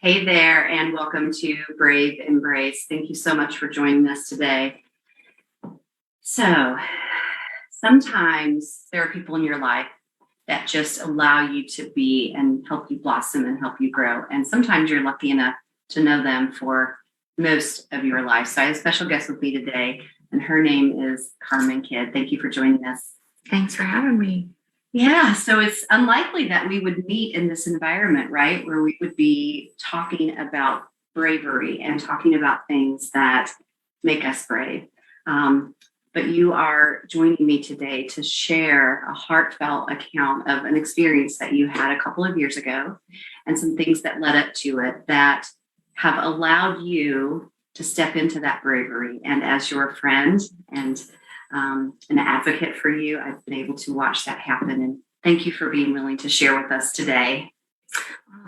Hey there, and welcome to Brave Embrace. Thank you so much for joining us today. So, sometimes there are people in your life that just allow you to be and help you blossom and help you grow. And sometimes you're lucky enough to know them for most of your life. So, I have a special guest with me today, and her name is Carmen Kidd. Thank you for joining us. Thanks for having me. Yeah, so it's unlikely that we would meet in this environment, right? Where we would be talking about bravery and talking about things that make us brave. But you are joining me today to share a heartfelt account of an experience that you had a couple of years ago and some things that led up to it that have allowed you to step into that bravery. And as your friend and an advocate for you, I've been able to watch that happen. And thank you for being willing to share with us today.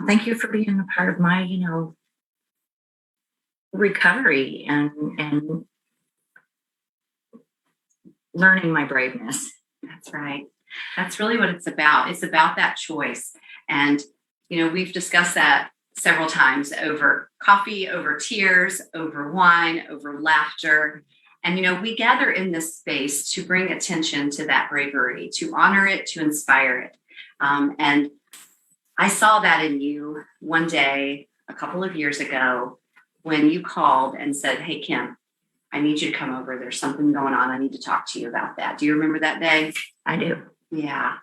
Thank you for being a part of my, recovery and learning my braveness. That's right. That's really what it's about. It's about that choice. And, we've discussed that several times over coffee, over tears, over wine, over laughter. And, we gather in this space to bring attention to that bravery, to honor it, to inspire it. And I saw that in you one day, a couple of years ago, when you called and said, "Hey, Kim, I need you to come over. There's something going on. I need to talk to you about that." Do you remember that day? I do. Yeah.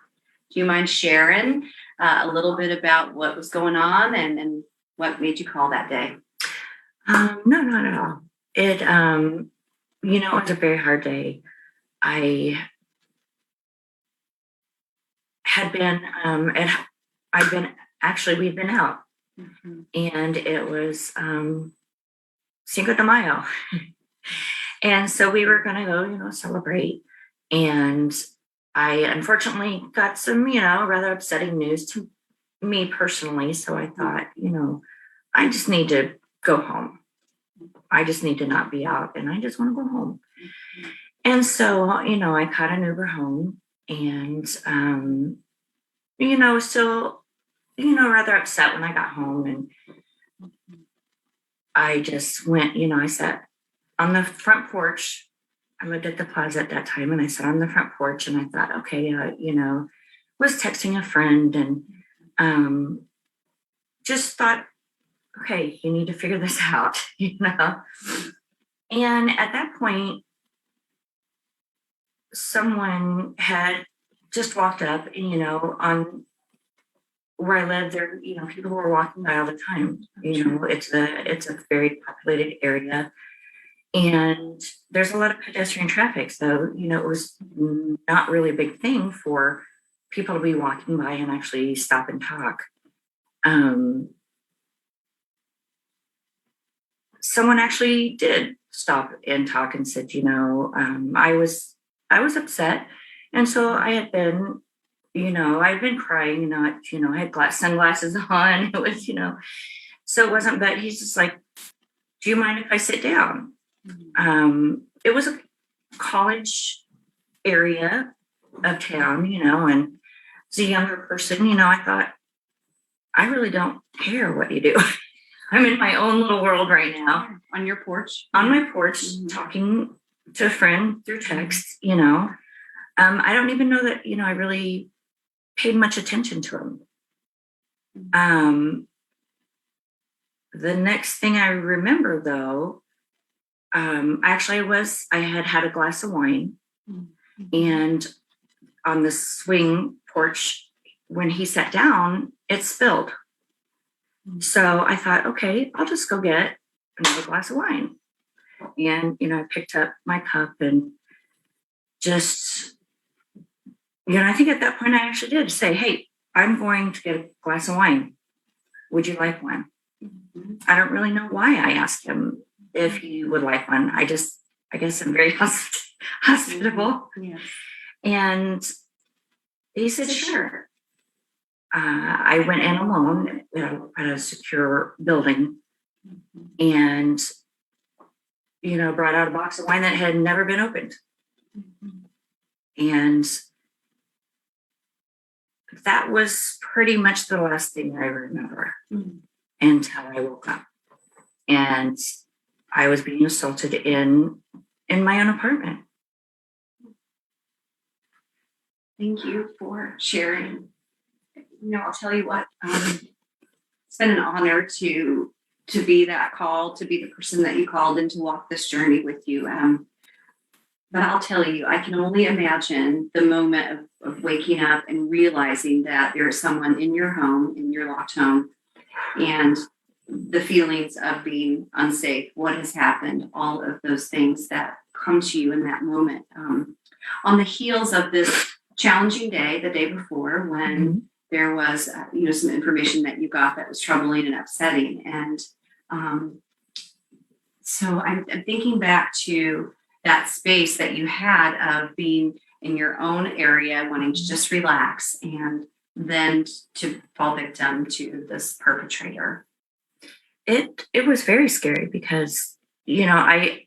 Do you mind sharing a little bit about what was going on and what made you call that day? No, not at all. It, it was a very hard day. I had been, we'd been out, and it was Cinco de Mayo. And so we were going to go, celebrate. And I unfortunately got some, rather upsetting news to me personally. So I thought, I just need to go home. I just need to not be out, and I just want to go home. And so, I caught an Uber home, and, still, rather upset when I got home. And I just went, I sat on the front porch. I lived at the plaza at that time, and I sat on the front porch, and I thought, okay, was texting a friend, and just thought, okay, you need to figure this out, And at that point, someone had just walked up, and, on where I live, there, people were walking by all the time. It's a very populated area. And there's a lot of pedestrian traffic. So, it was not really a big thing for people to be walking by and actually stop and talk. Someone actually did stop and talk and said, I was upset. And so I had been, I'd been crying, I had sunglasses on. It was, so it wasn't, but he's just like, "Do you mind if I sit down?" It was a college area of town, and as a younger person, I thought, I really don't care what you do. I'm in my own little world right now. On your porch? On my porch, talking to a friend through text, I don't even know that, I really paid much attention to him. The next thing I remember, though, I had a glass of wine, and on the swing porch, when he sat down, it spilled. So I thought, okay, I'll just go get another glass of wine. And, I picked up my cup and just, I think at that point I actually did say, "Hey, I'm going to get a glass of wine. Would you like one?" I don't really know why I asked him if he would like one. I guess I'm very hospitable. Yes. And he said, "Sure." I went in alone at a secure building, and, brought out a box of wine that had never been opened. And that was pretty much the last thing I remember. until I woke up. And I was being assaulted in my own apartment. Thank you for sharing. I'll tell you what, it's been an honor to be that call, to be the person that you called and to walk this journey with you. But I'll tell you, I can only imagine the moment of waking up and realizing that there's someone in your home, in your locked home, and the feelings of being unsafe, what has happened, all of those things that come to you in that moment. On the heels of this challenging day, the day before, when there was, some information that you got that was troubling and upsetting. And so I'm thinking back to that space that you had of being in your own area, wanting to just relax, and then to fall victim to this perpetrator. It was very scary because, I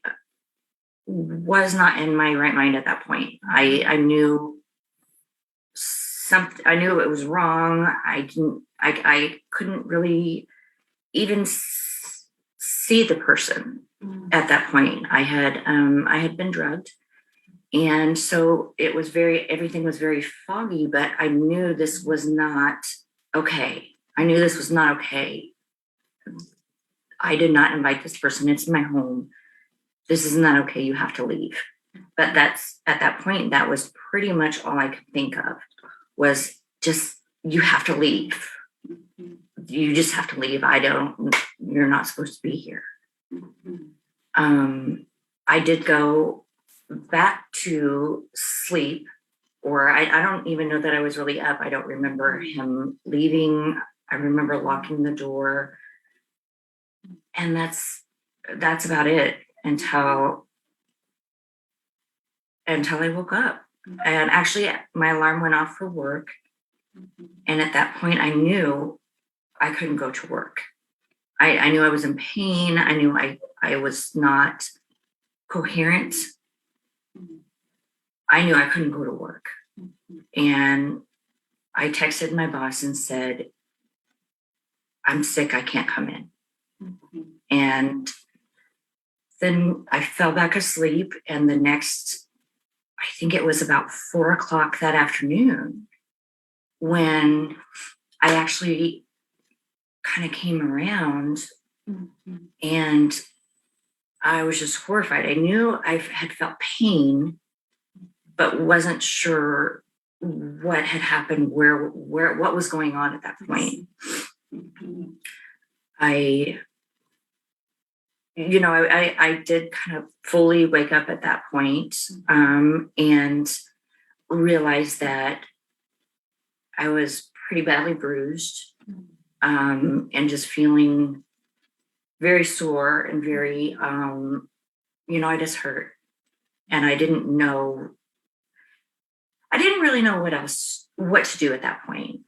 was not in my right mind at that point. I knew something. I knew it was wrong. I couldn't really even see the person at that point. I had been drugged, and so everything was very foggy. But I knew this was not okay. I did not invite this person into my home. This is not okay. You have to leave. But at that point, that was pretty much all I could think of, was just, you have to leave. You just have to leave. You're not supposed to be here. I did go back to sleep, or I don't even know that I was really up. I don't remember him leaving. I remember locking the door. And that's about it until I woke up. And actually, my alarm went off for work. And at that point, I knew I couldn't go to work. I knew I was in pain. I knew I was not coherent. I knew I couldn't go to work. And I texted my boss and said, I'm sick. I can't come in. And then I fell back asleep, and the next, I think it was about 4:00 that afternoon, when I actually kind of came around, and I was just horrified. I knew I had felt pain, but wasn't sure what had happened, what was going on at that point. I did kind of fully wake up at that point, and realize that I was pretty badly bruised, and just feeling very sore and very, I just hurt. And I didn't really know what to do at that point.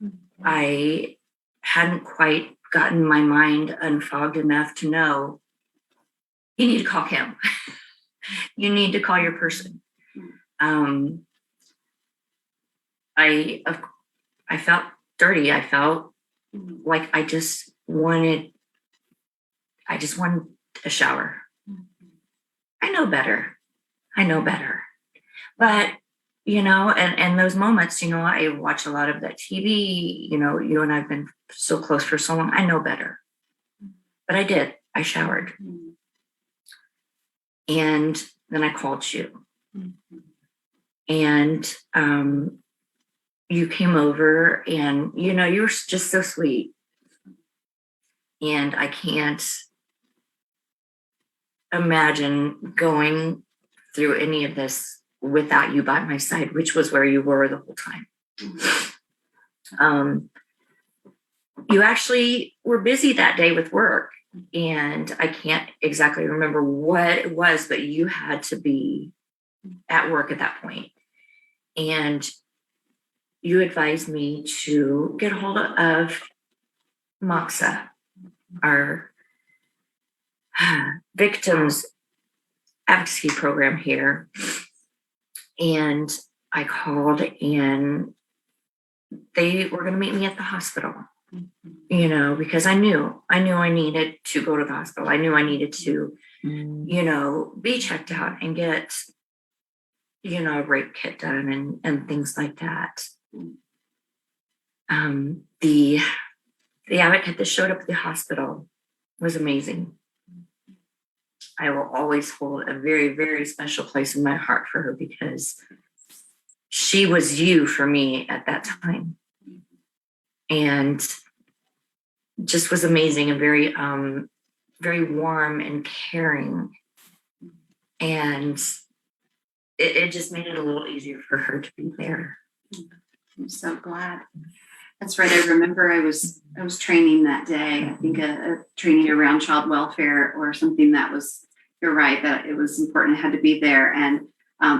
I hadn't quite gotten my mind unfogged enough to know, you need to call him. You need to call your person. I felt dirty. I felt like I just wanted a shower. I know better. But, and those moments, I watch a lot of that TV, you and I've been so close for so long. I know better. But I did. I showered. And then I called you. And you came over, and, you were just so sweet. And I can't imagine going through any of this without you by my side, which was where you were the whole time. You actually were busy that day with work, and I can't exactly remember what it was, but you had to be at work at that point. And you advised me to get a hold of Moxa, our victims advocacy program here. And I called, and they were going to meet me at the hospital. you know, because I knew I needed to go to the hospital. I knew I needed to, you know, be checked out and get, you know, a rape kit done and things like that. The advocate that showed up at the hospital was amazing. I will always hold a very, very special place in my heart for her because she was you for me at that time. And just was amazing and very, very warm and caring. And it just made it a little easier for her to be there. I'm so glad. That's right. I remember I was training that day. I think a training around child welfare or something that was. You're right that it was important. It had to be there, and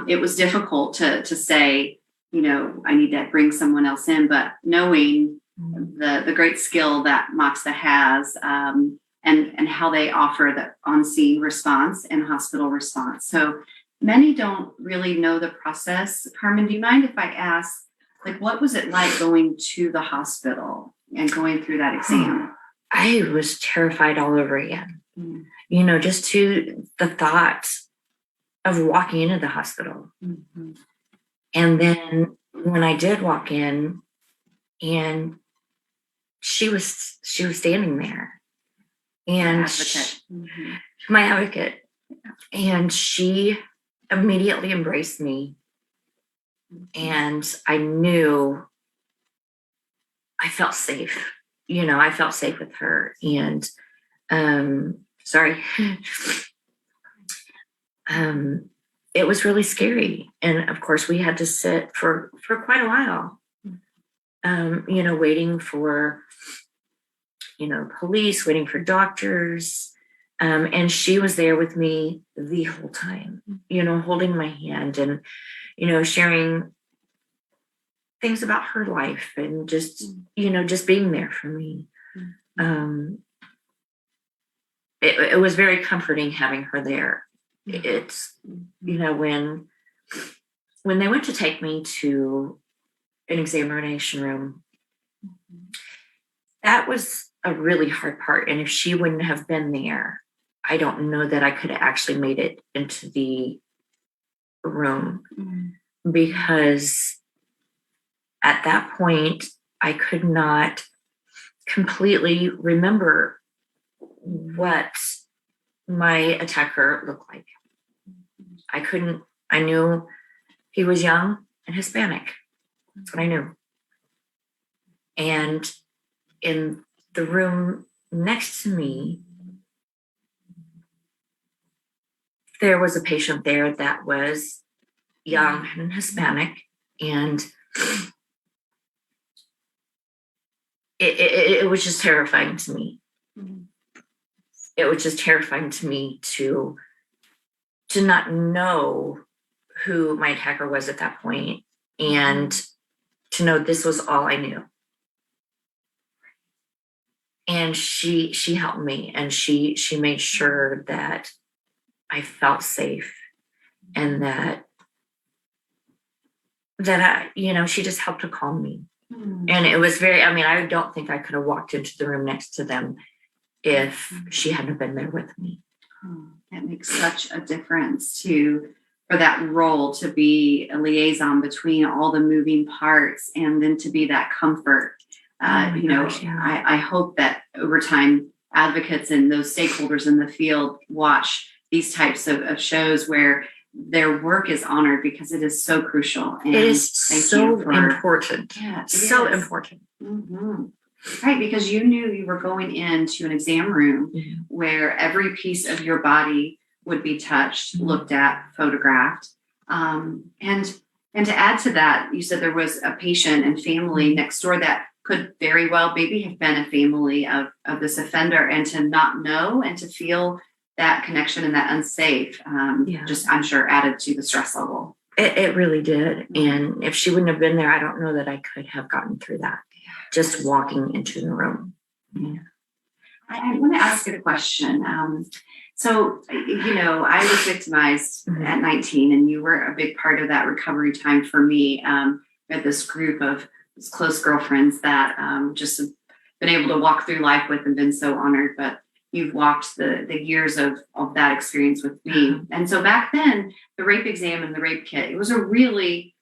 it was difficult to say, you know, I need to bring someone else in. But knowing the great skill that Moxa has, and how they offer the on-scene response and hospital response. So many don't really know the process. Carmen, do you mind if I ask? Like, what was it like going to the hospital and going through that exam? I was terrified all over again. You know, just to the thought of walking into the hospital. And then when I did walk in and she was standing there and my advocate, and she immediately embraced me. And I knew I felt safe. You know, I felt safe with her. And it was really scary. And of course we had to sit for quite a while, you know, waiting for, you know, police, waiting for doctors. And she was there with me the whole time, you know, holding my hand and, you know, sharing things about her life and just, you know, just being there for me. It was very comforting having her there. It's, you know, when they went to take me to an examination room, that was a really hard part. And if she wouldn't have been there, I don't know that I could have actually made it into the room, because at that point, I could not completely remember what my attacker looked like. I knew he was young and Hispanic. That's what I knew. And in the room next to me, there was a patient there that was young and Hispanic, and it was just terrifying to me. It was just terrifying to me to not know who my attacker was at that point, and to know this was all I knew. And she helped me, and she made sure that I felt safe, and that I, you know, she just helped to calm me. And it was very, I mean, I don't think I could have walked into the room next to them if she hadn't been there with me. That makes such a difference for that role to be a liaison between all the moving parts, and then to be that comfort. You know, I hope that over time, advocates and those stakeholders in the field watch these types of shows where their work is honored, because it is so crucial. And it is so important. Yeah, so important. Right, because you knew you were going into an exam room where every piece of your body would be touched, looked at, photographed. And to add to that, you said there was a patient and family next door that could very well maybe have been a family of this offender, and to not know and to feel that connection and that unsafe, just, I'm sure, added to the stress level. It really did. And if she wouldn't have been there, I don't know that I could have gotten through that. Just walking into the room. I want to ask you a question. So, you know, I was victimized at 19, and you were a big part of that recovery time for me. We had this group of close girlfriends that been able to walk through life with and been so honored, but you've walked the years of that experience with me. And so back then, the rape exam and the rape kit, it was a really,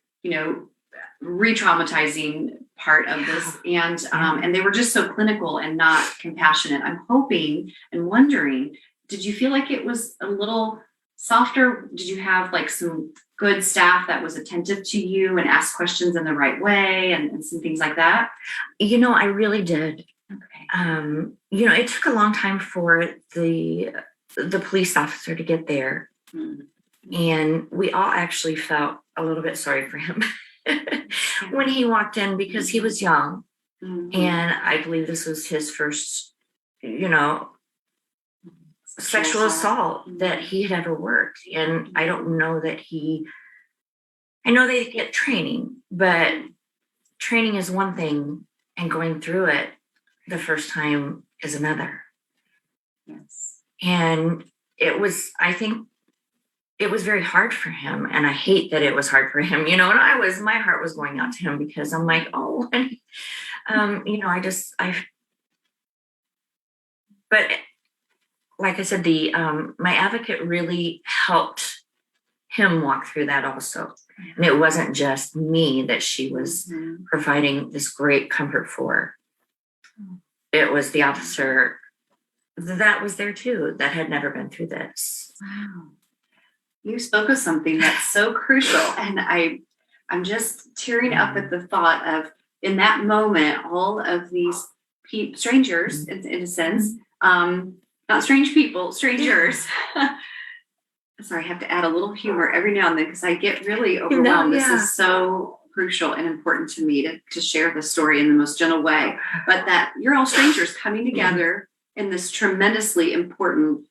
re-traumatizing part of this. And they were just so clinical and not compassionate. I'm hoping and wondering, did you feel like it was a little softer? Did you have like some good staff that was attentive to you and asked questions in the right way and some things like that? I really did. Okay. It took a long time for the police officer to get there. And we all actually felt a little bit sorry for him when he walked in, because he was young. And I believe this was his first, sexual assault that he had ever worked. And I don't know that I know they get training, but training is one thing and going through it the first time is another. Yes. And I think it was very hard for him. And I hate that it was hard for him, and my heart was going out to him, because I'm like, oh, and, but like I said, my advocate really helped him walk through that also. And it wasn't just me that she was providing this great comfort for. It was the officer that was there too, that had never been through this. Wow. You spoke of something that's so crucial. And I'm just tearing up at the thought of, in that moment, all of these strangers, in a sense, not strange people, strangers. Sorry, I have to add a little humor every now and then because I get really overwhelmed. This is so crucial and important to me to share the story in the most gentle way. But that you're all strangers coming together in this tremendously important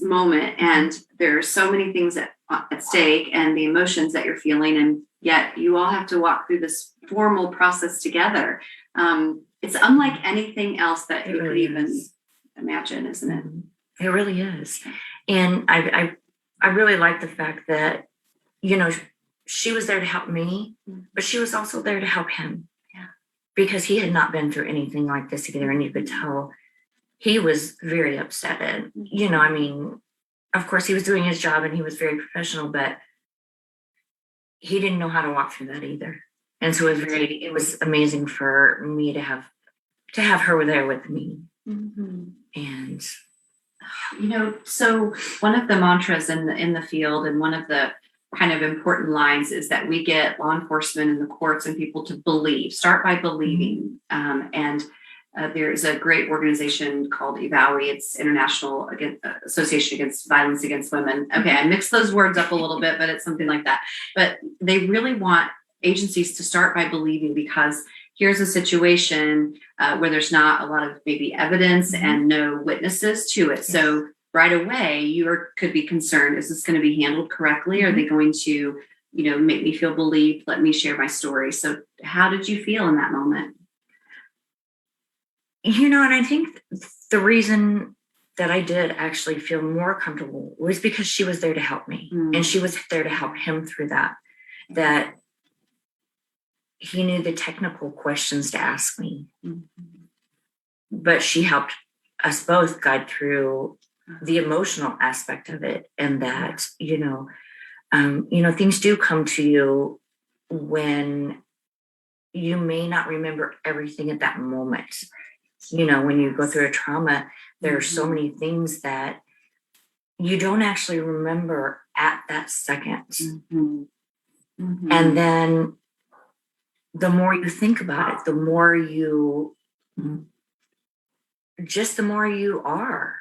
moment, and there are so many things at stake and the emotions that you're feeling, and yet you all have to walk through this formal process together. It's unlike anything else that you could even imagine, isn't it? It really is. And I really like the fact that, she was there to help me, but she was also there to help him. Yeah. Because he had not been through anything like this either. And you could tell he was very upset. And, of course he was doing his job and he was very professional, but he didn't know how to walk through that either. And so it was amazing for me to have her there with me. And so one of the mantras in the field, and one of the kind of important lines, is that we get law enforcement and the courts and people to start by believing. There's a great organization called EVAWI. It's International Association Against Violence Against Women. Okay, I mixed those words up a little bit, but it's something like that. But they really want agencies to start by believing, because here's a situation where there's not a lot of maybe evidence and no witnesses to it. Yes. So right away, you could be concerned, is this going to be handled correctly? Are they going to, make me feel believed? Let me share my story. So how did you feel in that moment? And I think the reason that I did actually feel more comfortable was because she was there to help me. And she was there to help him through that he knew the technical questions to ask me. But she helped us both guide through the emotional aspect of it. And that, things do come to you when you may not remember everything at that moment. When you go through a trauma, there are so many things that you don't actually remember at that second. And then the more you think about it, the more you are,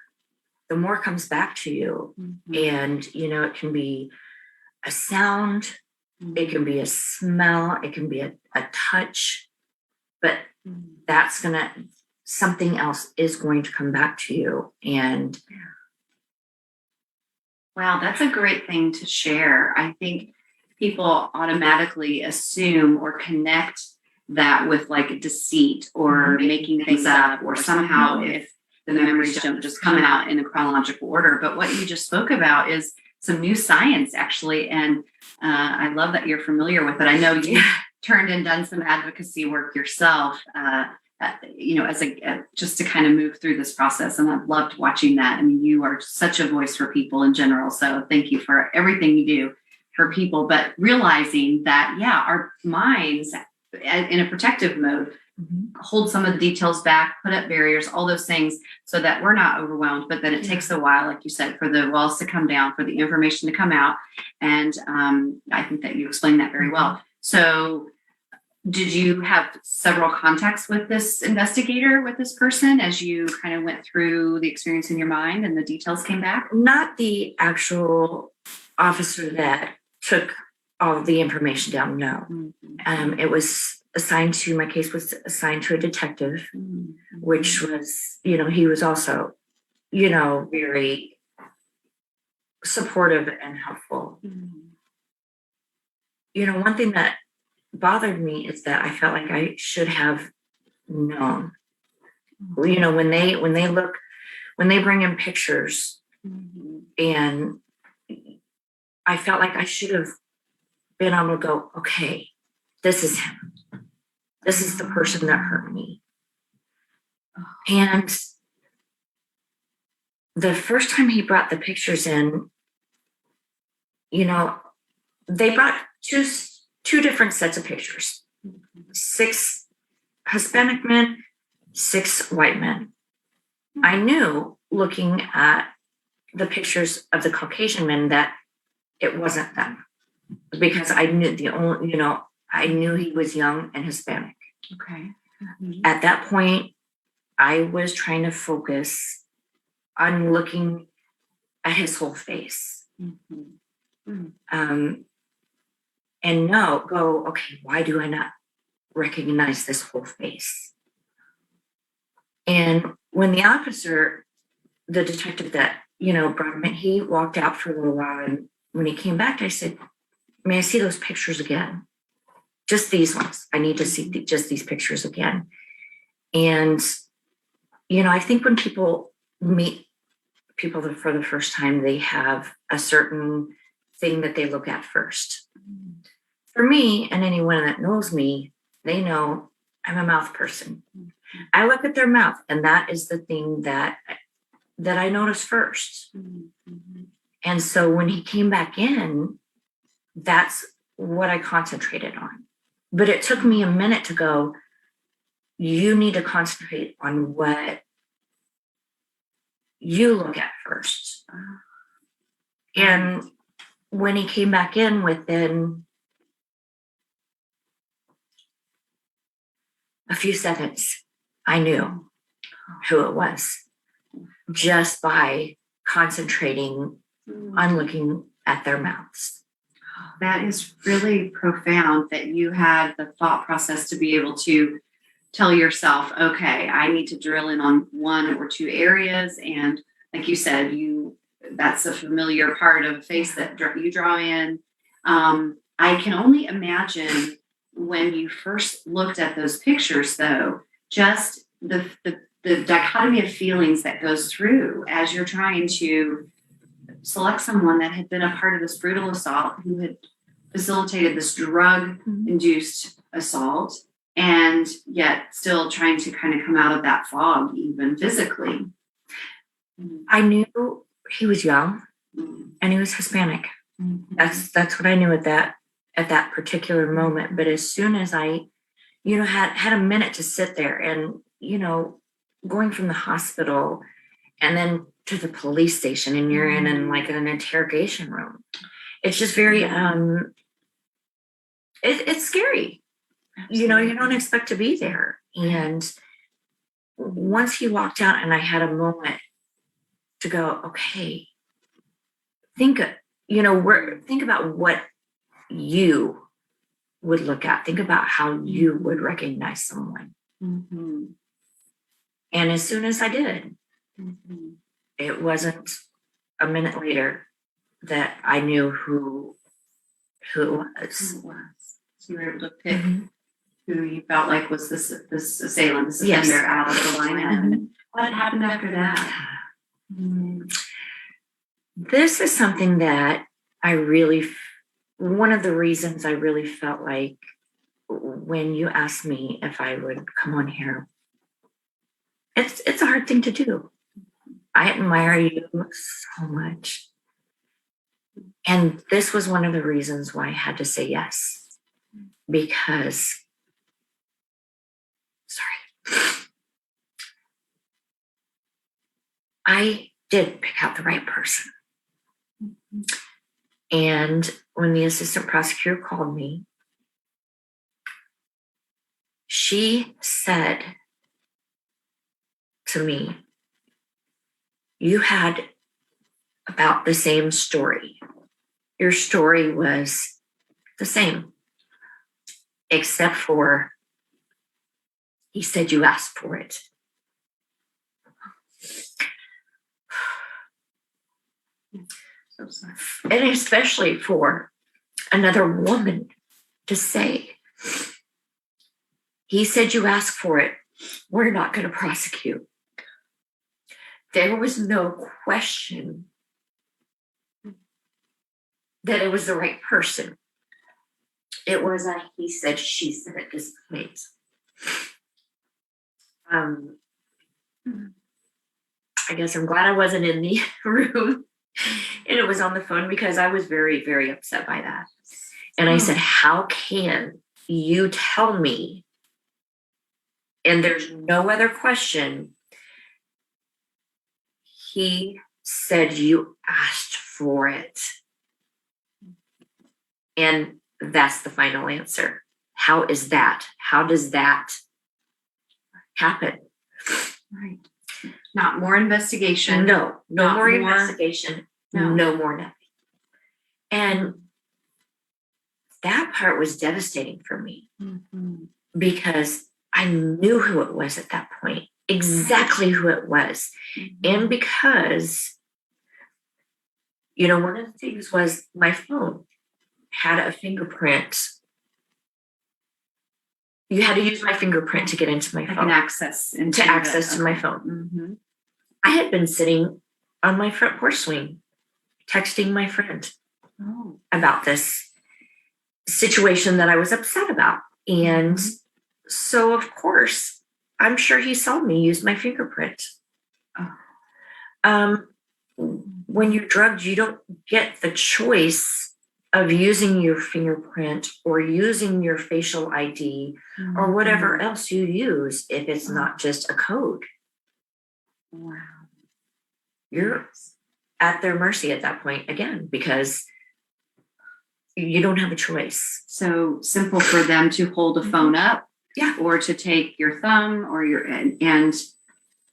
the more comes back to you. And, it can be a sound, it can be a smell, it can be a touch, but something else is going to come back to you. And wow, that's a great thing to share. I think people automatically assume or connect that with like deceit or making things up, or somehow if the memories don't just come out in a chronological order. But what you just spoke about is some new science, actually. And I love that you're familiar with it. I know you turned and done some advocacy work yourself as just to kind of move through this process. And I've loved watching that. I mean, you are such a voice for people in general. So thank you for everything you do for people, but realizing that, our minds in a protective mode hold some of the details back, put up barriers, all those things, so that we're not overwhelmed. But then it takes a while, like you said, for the walls to come down, for the information to come out. And I think that you explained that very well. So did you have several contacts with this investigator, with this person, as you kind of went through the experience in your mind and the details came back? Not the actual officer that took all of the information down, no. It was assigned to, my case was assigned to a detective, which was, he was also, very supportive and helpful. One thing that bothered me is that I felt like I should have known. When they bring in pictures, and I felt like I should have been able to go, okay, this is him. This is the person that hurt me. And the first time he brought the pictures in, they brought two different sets of pictures. 6 Hispanic men, 6 white men. I knew, looking at the pictures of the Caucasian men, that it wasn't them, because I knew I knew he was young and Hispanic. Okay. At that point, I was trying to focus on looking at his whole face. And go, okay, why do I not recognize this whole face? And when the officer, the detective that, brought him in, he walked out for a little while. And when he came back, I said, may I see those pictures again? Just these ones. I need to see just these pictures again. And, I think when people meet people for the first time, they have a certain thing that they look at first. For me, and anyone that knows me, they know I'm a mouth person. I look at their mouth, and that is the thing that I notice first. And so when he came back in, that's what I concentrated on. But it took me a minute to go, you need to concentrate on what you look at first. And when he came back in, within a few seconds, I knew who it was, just by concentrating on looking at their mouths. That is really profound, that you had the thought process to be able to tell yourself, okay, I need to drill in on 1 or 2 areas. And like you said, that's a familiar part of a face that you draw in. I can only imagine when you first looked at those pictures, though, just the dichotomy of feelings that goes through as you're trying to select someone that had been a part of this brutal assault, who had facilitated this drug-induced assault, and yet still trying to kind of come out of that fog, even physically. I knew he was young and he was Hispanic. That's what I knew at that particular moment. But as soon as I, had a minute to sit there, and, going from the hospital and then to the police station, and you're in like an interrogation room. It's just very, it's scary. Absolutely. You don't expect to be there. And once he walked out and I had a moment to go, okay, think about what you would look at. Think about how you would recognize someone. And as soon as I did, it wasn't a minute later that I knew who it was. So you were able to pick who you felt like was this assailant, this offender out of the lineup. What happened after that? This is something that one of the reasons I really felt like, when you asked me if I would come on here, it's a hard thing to do. I admire you so much. And this was one of the reasons why I had to say yes. Because, sorry, I did pick out the right person. And when the assistant prosecutor called me, she said to me, you had about the same story. Your story was the same, except for he said you asked for it. So sorry. And especially for another woman to say, he said you asked for it. We're not going to prosecute. There was no question that it was the right person. It was a he said, she said at this point. I guess I'm glad I wasn't in the room and it was on the phone, because I was very, very upset by that. And I said, how can you tell me, and there's no other question, he said you asked for it. And that's the final answer. How is that? How does that happen? Right. Not more investigation. No Not more more- investigation. No. No more nothing. And that part was devastating for me, because I knew who it was at that point, exactly who it was. And because, one of the things was my phone had a fingerprint. You had to use my fingerprint to get into my I phone. can access into To access to my phone. Mm-hmm. I had been sitting on my front porch swing, texting my friend about this situation that I was upset about. And so, of course, I'm sure he saw me use my fingerprint. When you're drugged, you don't get the choice of using your fingerprint or using your facial ID or whatever else you use if it's not just a code. Wow. You're at their mercy at that point again, because you don't have a choice. So simple for them to hold a phone up, or to take your thumb or your and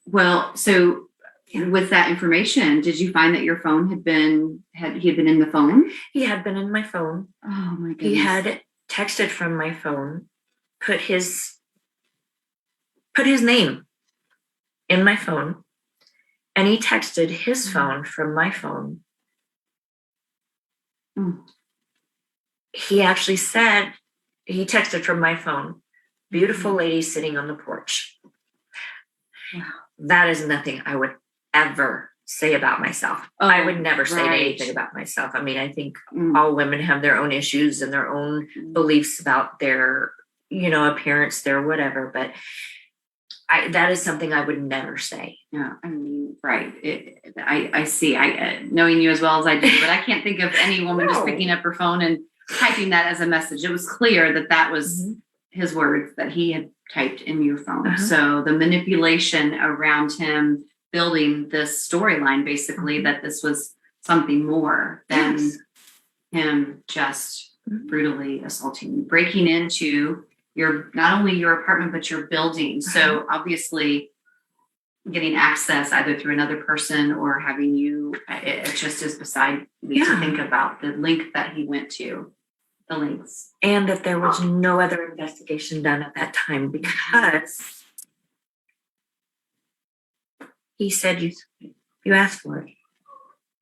well, so with that information, did you find that your phone had been in the phone? He had been in my phone. Oh my goodness. He had texted from my phone, put his name in my phone, and he texted his phone from my phone. He actually said, he texted from my phone, beautiful lady sitting on the porch. Wow. That is nothing I would ever say about myself. I would never say anything about myself. I mean, I think all women have their own issues and their own beliefs about their, appearance, their whatever, but that is something I would never say. Yeah, I mean, right. I see. Knowing you as well as I do, but I can't think of any woman just picking up her phone and typing that as a message. It was clear that was his words that he had typed in your phone. So the manipulation around him building this storyline, basically, that this was something more than him just brutally assaulting you, breaking into not only your apartment, but your building. So obviously getting access either through another person or having you, it just is beside me to think about the link that he went to, the links. And that there was no other investigation done at that time, because he said you asked for it.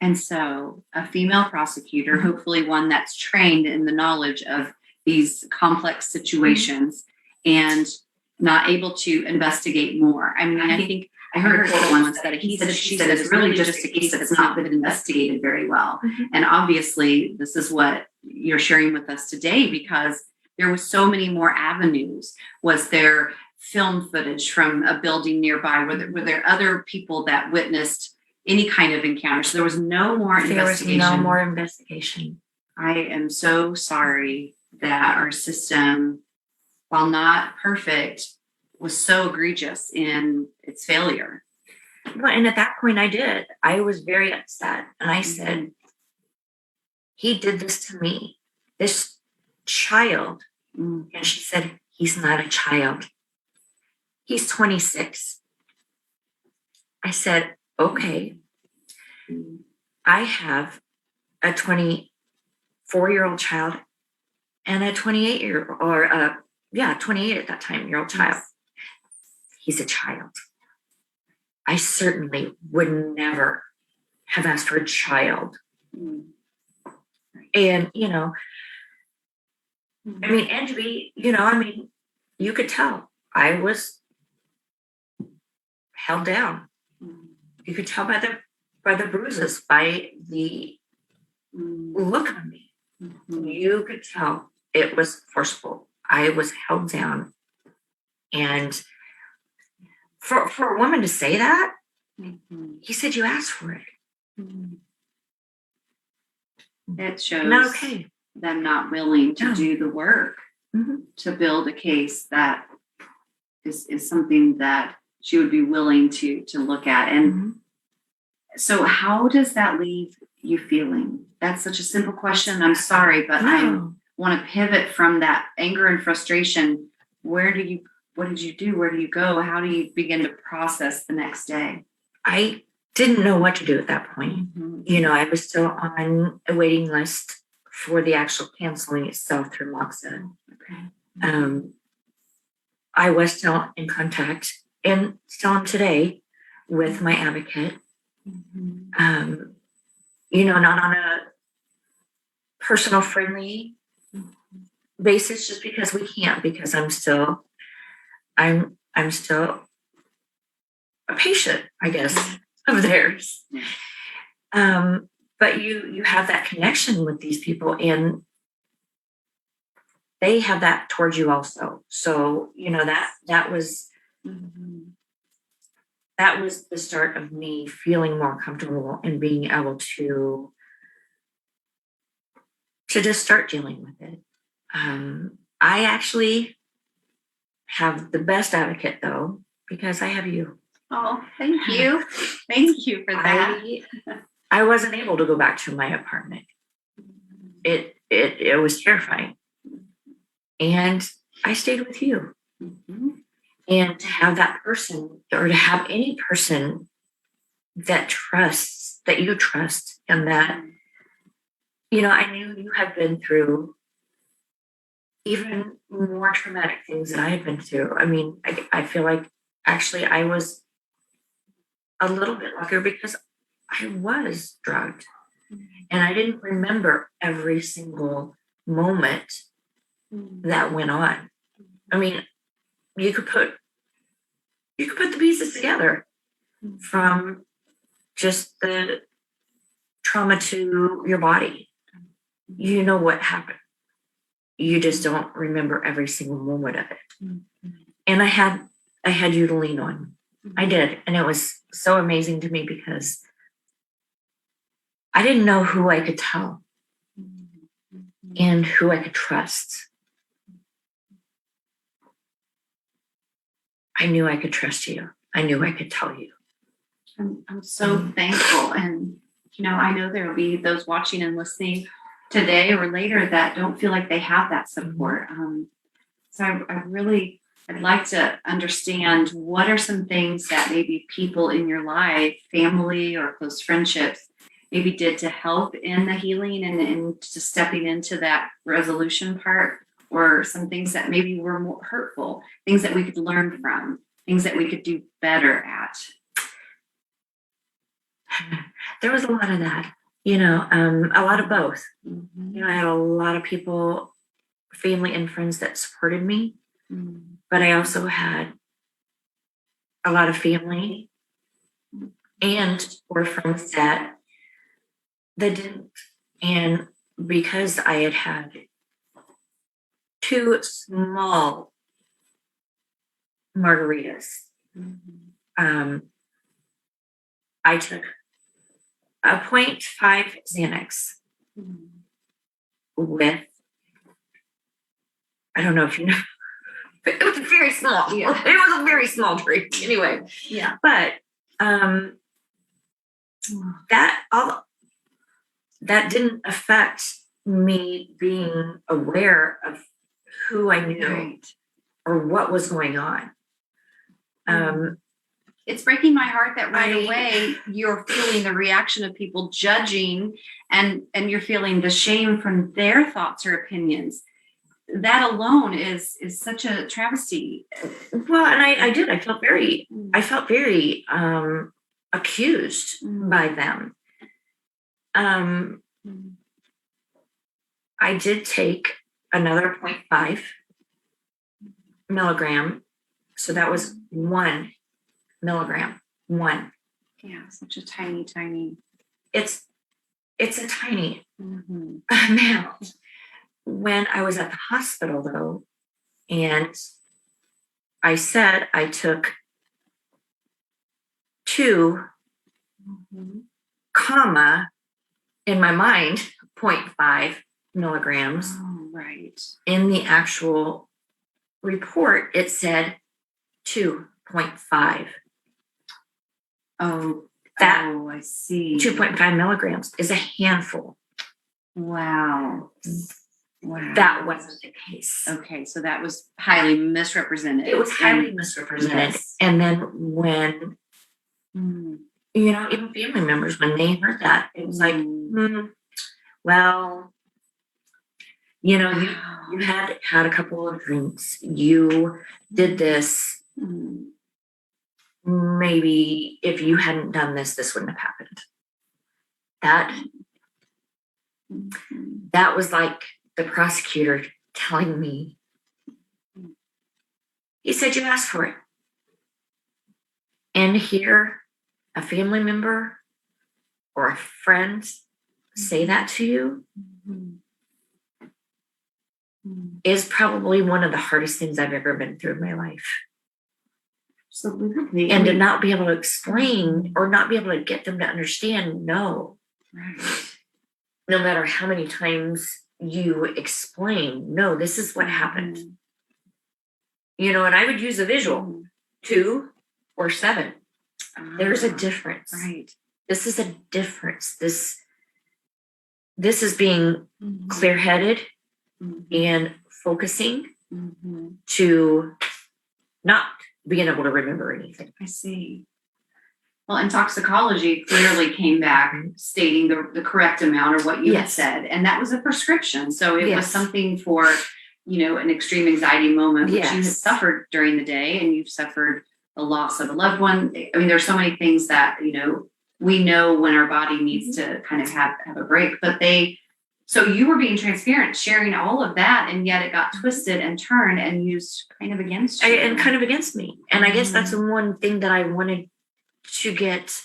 And so a female prosecutor, hopefully one that's trained in the knowledge of these complex situations and not able to investigate more. I mean, I think I heard her quote once that he said, she said, it's really just a case that's not been investigated very well. And obviously this is what you're sharing with us today, because there was so many more avenues. Was there film footage from a building nearby? Were there other people that witnessed any kind of encounter? So there was no more investigation. There was no more investigation. I am so sorry that our system, while not perfect, was so egregious in its failure. Well, and at that point I was very upset. And I said, he did this to me, this child. And she said, he's not a child. He's 26. I said, okay. I have a 24-year-old child and a 28-year-old, or 28 at that time, year old child. He's a child. I certainly would never have asked for a child. And, I mean, and to be, you could tell I was held down. You could tell by the bruises, by the look on me. You could tell it was forceful. I was held down. And for a woman to say that, he said, you asked for it. It shows not okay. Them not willing to do the work to build a case that is something that she would be willing to look at. And so how does that leave you feeling? That's such a simple question. I'm sorry, but I want to pivot from that anger and frustration. What did you do? Where do you go? How do you begin to process the next day? I didn't know what to do at that point. I was still on a waiting list for the actual canceling itself through Moxa. Okay. I was still in contact and still am today with my advocate. Not on a personal friendly basis, just because we can't, because I'm still a patient, I guess, of theirs. But you have that connection with these people, and they have that towards you also. So, that was the start of me feeling more comfortable and being able to just start dealing with it. I actually have the best advocate, though, because I have you. Oh, thank you. Thank you for that. I wasn't able to go back to my apartment. It was terrifying. And I stayed with you. And to have that person, or to have any person that you trust, and that, I knew you had been through even more traumatic things than I had been through. I mean, I feel like actually I was a little bit luckier because I was drugged and I didn't remember every single moment that went on. I mean, you could put the pieces together from just the trauma to your body. You know what happened. You just don't remember every single moment of it. And I had you to lean on. I did. And it was so amazing to me because I didn't know who I could tell and who I could trust. I knew I could trust you. I knew I could tell you. I'm so thankful. And, I know there will be those watching and listening today or later that don't feel like they have that support. So I'd like to understand what are some things that maybe people in your life, family or close friendships, maybe did to help in the healing and to stepping into that resolution part, or some things that maybe were more hurtful, things that we could learn from, things that we could do better at. There was a lot of that, a lot of both. I had a lot of people, family and friends that supported me, but I also had a lot of family or friends that didn't. And because I had two small margaritas. I took a 0.5 Xanax with, I don't know if you know, but it was very small. Yeah. It was a very small drink anyway. Yeah. But that didn't affect me being aware of who I knew Right. or what was going on. It's breaking my heart that right away you're feeling the reaction of people judging and you're feeling the shame from their thoughts or opinions. That alone is such a travesty. Well, and I did. I felt very accused by them. I did take another 0.5 milligram. So that was 1 milligram. 1. Yeah, such a tiny. It's a tiny amount. When I was at the hospital, though, and I said I took 2, comma, in my mind, 0.5 milligrams. Oh, right. In the actual report, it said 2.5. Oh, I see. 2.5 milligrams is a handful. Wow. That wasn't the case. Okay, so that was highly misrepresented. It was highly misrepresented. Yes. And then when, even family members, when they heard that, it was like, well, you had a couple of drinks. You did this. Maybe if you hadn't done this, this wouldn't have happened. That was like the prosecutor telling me, he said, you asked for it. And hear a family member or a friend say that to you is probably one of the hardest things I've ever been through in my life. Absolutely. And to not be able to explain or not be able to get them to understand, no. Right. No matter how many times you explain, no, this is what happened. And I would use a visual, 2 or 7. There's a difference. Right. This is a difference. This is being clear-headed and focusing to not being able to remember anything. I see. Well, and toxicology clearly came back stating the correct amount or what you had said. And that was a prescription. So it was something for, an extreme anxiety moment, which you had suffered during the day, and you've suffered the loss of a loved one. I mean, there's so many things that, we know when our body needs to kind of have a break, but so you were being transparent, sharing all of that, and yet it got twisted and turned and used kind of against you. And kind of against me. And I guess that's the one thing that I wanted to get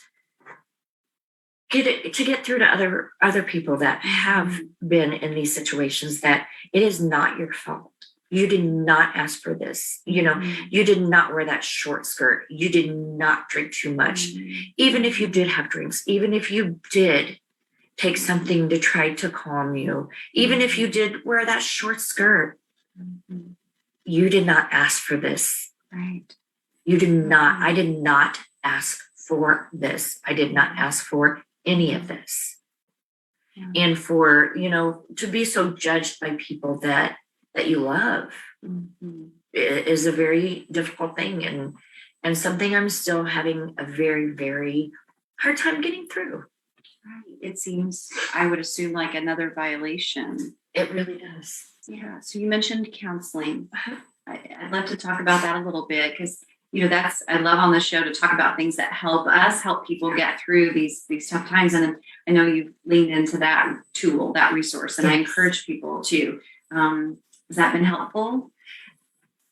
through to other people that have been in these situations, that it is not your fault. You did not ask for this. You did not wear that short skirt. You did not drink too much. Even if you did have drinks, even if you did take something to try to calm you, even if you did wear that short skirt, you did not ask for this. Right. You did not. I did not ask for this. I did not ask for any of this. Yeah. And for, to be so judged by people that you love is a very difficult thing, and something I'm still having a very, very hard time getting through. Right. It seems, I would assume, like another violation. It really does. Yeah. So you mentioned counseling. I'd love to talk about that a little bit, because I love on the show to talk about things that help people get through these tough times. And I know you've leaned into that tool, that resource, and I encourage people to. Has that been helpful?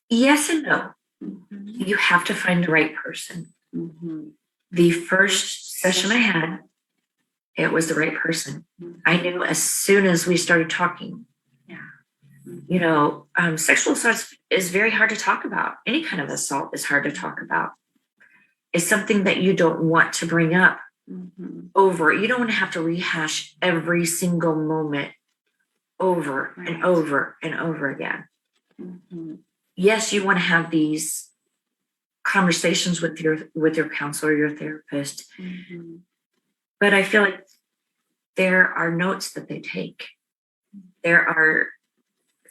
Yes and no. You have to find the right person. The first session I had, it was the right person. I knew as soon as we started talking. You know, sexual assault is very hard to talk about. Any kind of assault is hard to talk about. It's something that you don't want to bring up over. You don't want to have to rehash every single moment over and over and over again. Yes, you want to have these conversations with your counselor, your therapist, but I feel like there are notes that they take. There are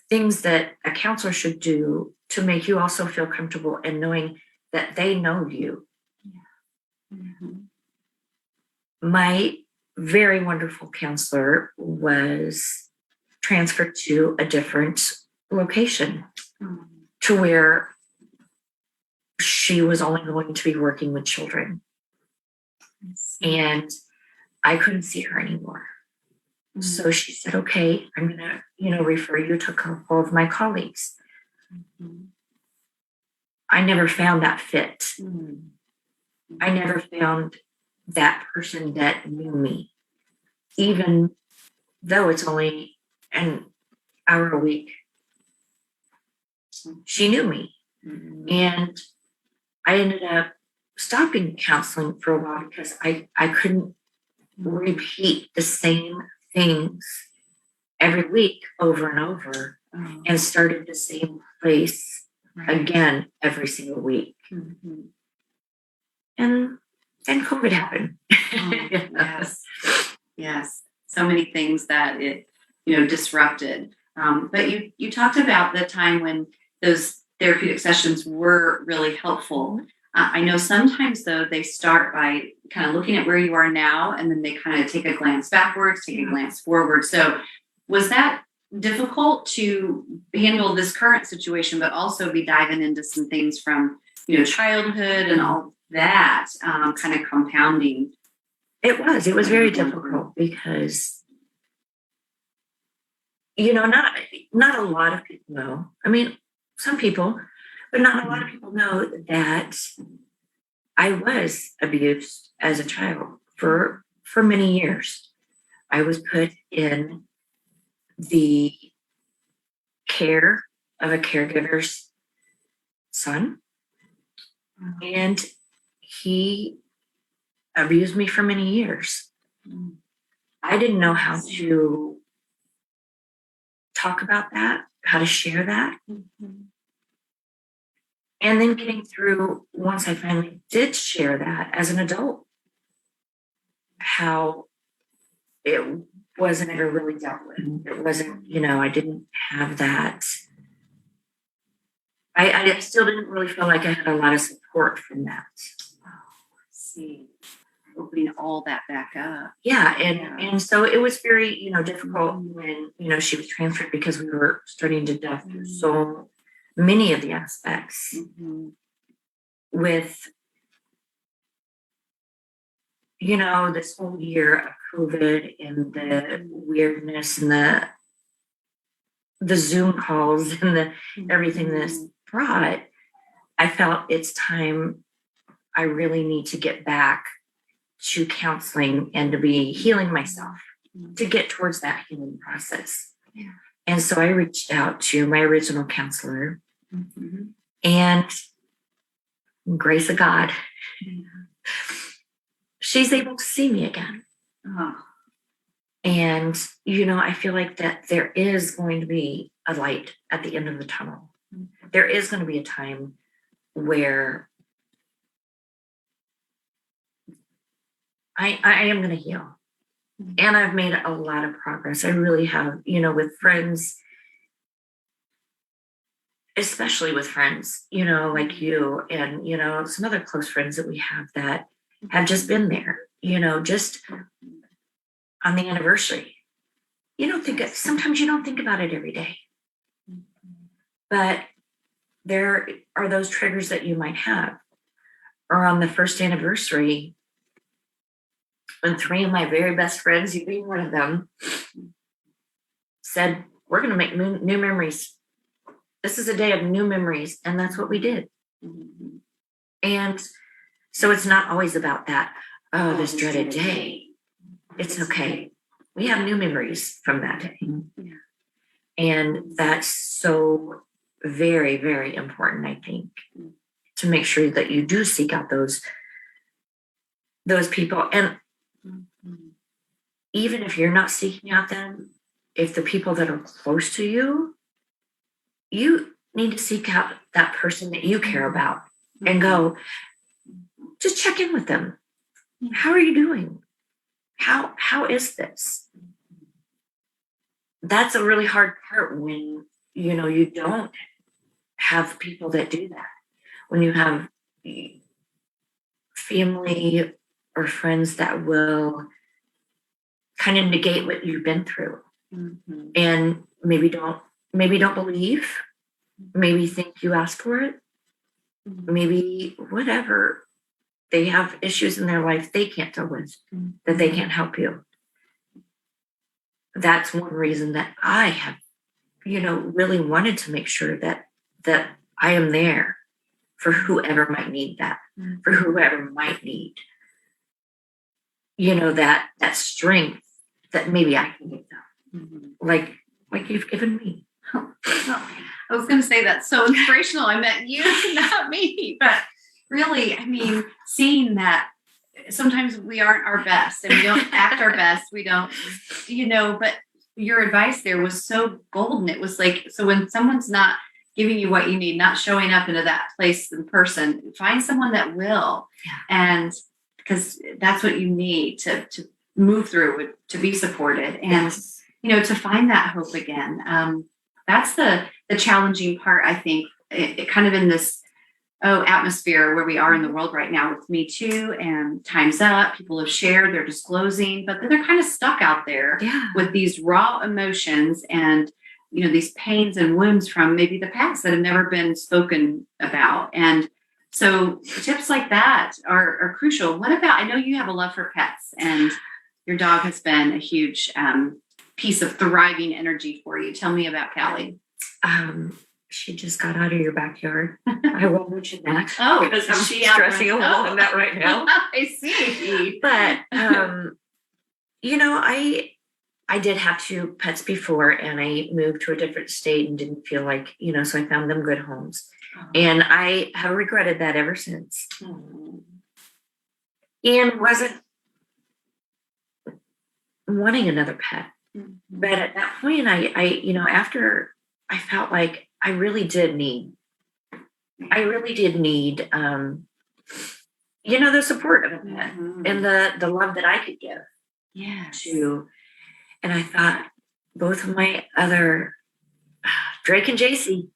things that a counselor should do to make you also feel comfortable and knowing that they know you. My very wonderful counselor was transferred to a different location to where she was only going to be working with children. And I couldn't see her anymore. So she said, okay, I'm going to, refer you to a couple of my colleagues. I never found that fit. I never found that person that knew me, even though it's only an hour a week. She knew me. And I ended up stopping counseling for a while because I couldn't repeat the same things every week over and over and started the same place again every single week. And then COVID happened. Yes. So many things that it, disrupted. But you talked about the time when those therapeutic sessions were really helpful. I know sometimes, though, they start by kind of looking at where you are now, and then they kind of take a glance backwards, take a glance forward. So was that difficult to handle this current situation, but also be diving into some things from, childhood and all that kind of compounding? It was very difficult because, not a lot of people know. I mean, some people, but not a lot of people know that I was abused as a child for many years. I was put in the care of a caregiver's son, and he abused me for many years. I didn't know how to talk about that, how to share that. And then getting through, once I finally did share that as an adult, how it wasn't ever really dealt with. It wasn't, I didn't have that. I still didn't really feel like I had a lot of support from that. See, opening all that back up. Yeah, and so it was very, difficult when, she was transferred because we were starting to dive through so many of the aspects with, this whole year of COVID and the weirdness and the Zoom calls and the everything this brought. I felt it's time. I really need to get back to counseling and to be healing myself to get towards that healing process. And so I reached out to my original counselor, and grace of God, she's able to see me again. And, I feel like that there is going to be a light at the end of the tunnel. There is going to be a time where I am going to heal. And I've made a lot of progress. I really have, with friends, especially with friends, like you and, some other close friends that we have that have just been there, just on the anniversary. Sometimes you don't think about it every day. But there are those triggers that you might have. Or on the first anniversary, when 3 of my very best friends, you being one of them, said, we're going to make new memories. This is a day of new memories. And that's what we did. And so it's not always about that, this dreaded day. It's okay. We have new memories from that day. And that's so very, very important, I think, to make sure that you do seek out those people. And even if you're not seeking out them, if the people that are close to you, you need to seek out that person that you care about and go, just check in with them. How are you doing? How is this? That's a really hard part when, you don't have people that do that. When you have family or friends that will kind of negate what you've been through and maybe don't believe, maybe think you asked for it, maybe whatever. They have issues in their life they can't deal with, that they can't help you. That's one reason that I have, really wanted to make sure that I am there for whoever might need that, for whoever might need, that strength that maybe I can give them, like you've given me. I was going to say that's so inspirational. I meant you, not me, but really, I mean, seeing that sometimes we aren't our best and we don't act our best. We don't, but your advice there was so golden. It was like, so when someone's not giving you what you need, not showing up into that place in person, find someone that will. Yeah. And because that's what you need to move through, to be supported and, to find that hope again. That's the challenging part, I think, it kind of in this atmosphere where we are in the world right now with Me Too and Time's Up. People have shared, they're disclosing, but then they're kind of stuck out there with these raw emotions and, these pains and wounds from maybe the past that have never been spoken about. And so tips like that are crucial. What about, I know you have a love for pets and your dog has been a huge piece of thriving energy for you. Tell me about Callie. She just got out of your backyard. I will mention that. Oh, because I'm stressing a little on that right now. I see. But I did have 2 pets before, and I moved to a different state and didn't feel like, so I found them good homes. And I have regretted that ever since. And wasn't wanting another pet. But at that point, I after I felt like I really did need, the support of a pet and the love that I could give to. And I thought both of my other, Drake and JC,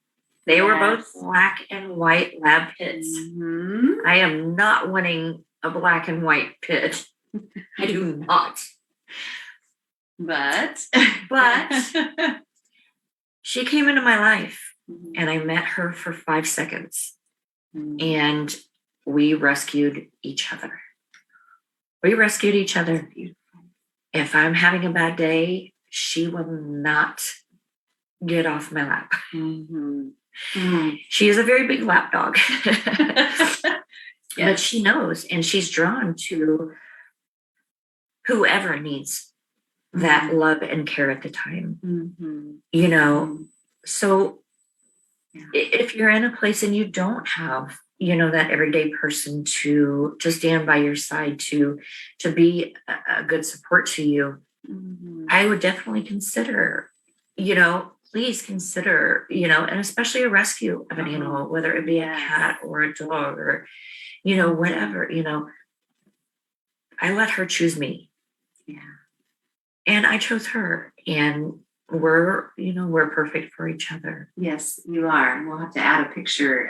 they were both black and white lab pits. I am not wanting a black and white pit. I do not. But she came into my life and I met her for 5 seconds and we rescued each other. If I'm having a bad day, she will not get off my lap. She is a very big lap dog. But she knows, and she's drawn to whoever needs that love and care at the time. So if you're in a place and you don't have, that everyday person to stand by your side, to be a good support to you, I would definitely consider, please consider, and especially a rescue of an animal, whether it be a cat or a dog or, whatever, I let her choose me. And I chose her, and we're perfect for each other. Yes, you are. We'll have to add a picture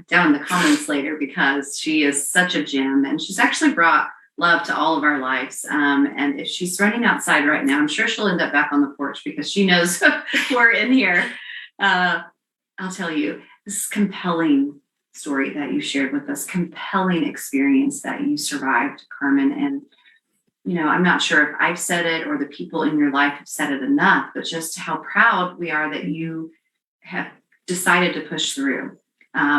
down in the comments later because she is such a gem, and she's actually brought love to all of our lives. And if she's running outside right now, I'm sure she'll end up back on the porch because she knows we're in here. I'll tell you, this compelling story that you shared with us, compelling experience that you survived, Carmen. And I'm not sure if I've said it or the people in your life have said it enough, but just how proud we are that you have decided to push through,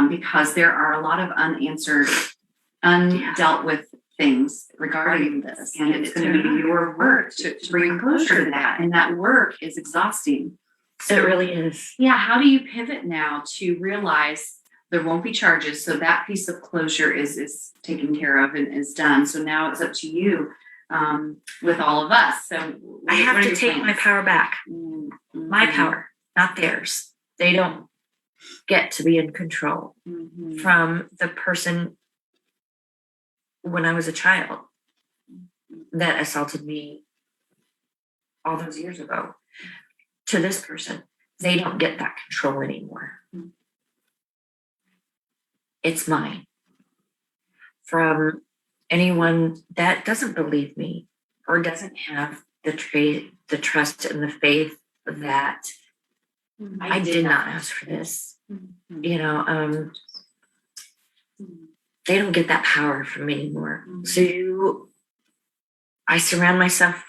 because there are a lot of unanswered, undealt with things regarding this. And it's going to be your work to bring closure to that. And that work is exhausting. It really is. Yeah. How do you pivot now to realize there won't be charges? So that piece of closure is taken care of and is done. So now it's up to you with all of us. So I have to take my power back. Mm-hmm. My power, not theirs. They don't get to be in control from the person when I was a child that assaulted me all those years ago to this person. They don't get that control anymore. It's mine. From anyone that doesn't believe me or doesn't have the trust and the faith that I did not ask for this. You know, they don't get that power from me anymore. So I surround myself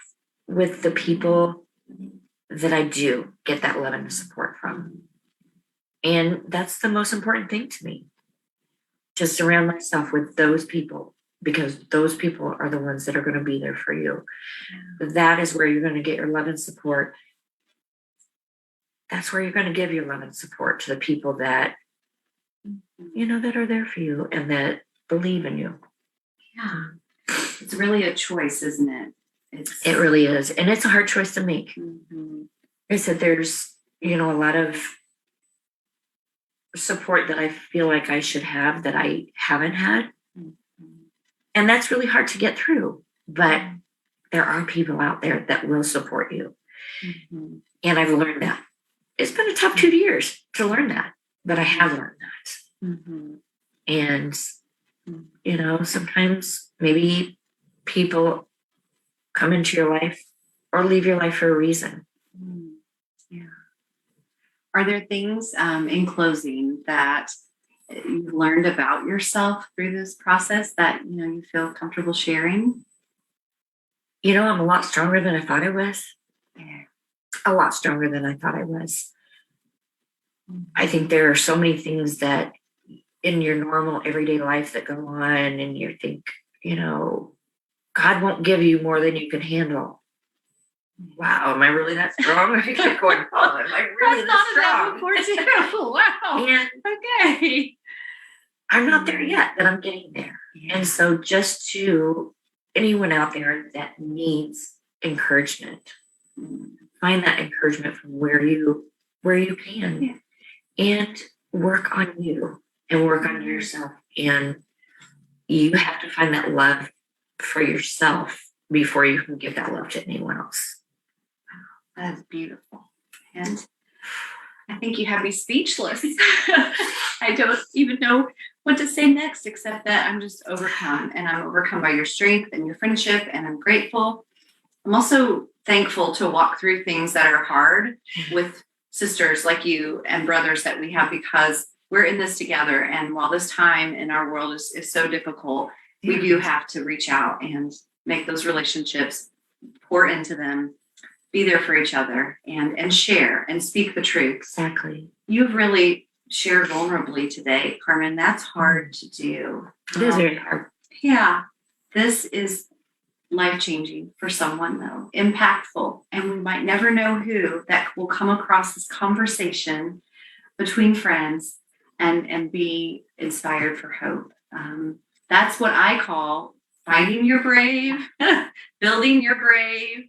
with the people that I do get that love and support from. And that's the most important thing to me, to surround myself with those people, because those people are the ones that are going to be there for you. That is where you're going to get your love and support. That's where you're going to give your love and support to the people that, you know, that are there for you and that believe in you. Yeah. It's really a choice, isn't it? It really is. And it's a hard choice to make. I said there's, you know, a lot of support that I feel like I should have that I haven't had. And that's really hard to get through. But there are people out there that will support you. And I've learned that. It's been a tough 2 years to learn that, but I have learned that. And, you know, sometimes maybe people come into your life or leave your life for a reason. Yeah. Are there things in closing that you've learned about yourself through this process that, you know, you feel comfortable sharing? You know, I'm a lot stronger than I thought I was. A lot stronger than I thought I was. I think there are so many things that in your normal everyday life that go on, and you think, you know, God won't give you more than you can handle. Wow, am I really that strong? I keep going, oh, am I really that strong? Before too. Wow. And Okay. I'm not there yet, but I'm getting there. And so just to anyone out there that needs encouragement, find that encouragement from where you can, and work on you and work on yourself. And you have to find that love for yourself before you can give that love to anyone else. That's beautiful. And I think you have me speechless. I don't even know what to say next, except that I'm just overcome, and I'm overcome by your strength and your friendship, and I'm grateful. I'm also thankful to walk through things that are hard with sisters like you and brothers that we have, because we're in this together. And while this time in our world is so difficult, we do have to reach out and make those relationships, pour into them, be there for each other, and share and speak the truth. Exactly. You've really shared vulnerably today, Carmen. That's hard to do. It is very hard. Yeah. This is life-changing for someone, though, impactful. And we might never know who that will come across this conversation between friends and be inspired for hope. That's what I call finding your brave, building your brave,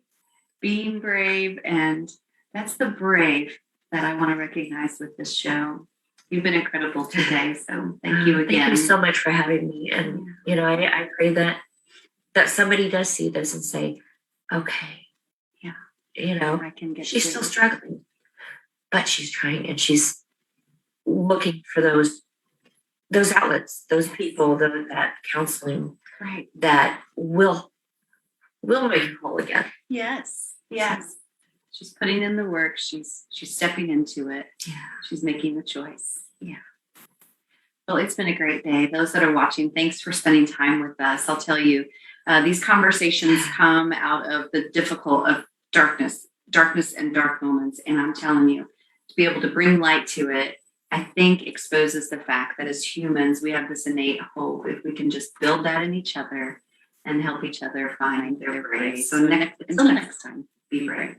being brave. And that's the brave that I want to recognize with this show. You've been incredible today. So thank you again. Thank you so much for having me. And, you know, I pray that somebody does see this and say, okay, yeah, you know, I can get she's still struggling, but she's trying, and she's looking for those outlets, those people, that counseling, right, that will make you whole again. Yes. She's putting in the work. She's stepping into it. Yeah. She's making the choice. Yeah. Well, it's been a great day. Those that are watching, thanks for spending time with us. I'll tell you, these conversations come out of the difficult of darkness and dark moments. And I'm telling you, to be able to bring light to it, I think exposes the fact that as humans, we have this innate hope if we can just build that in each other and help each other find their grace. So until next time, be brave.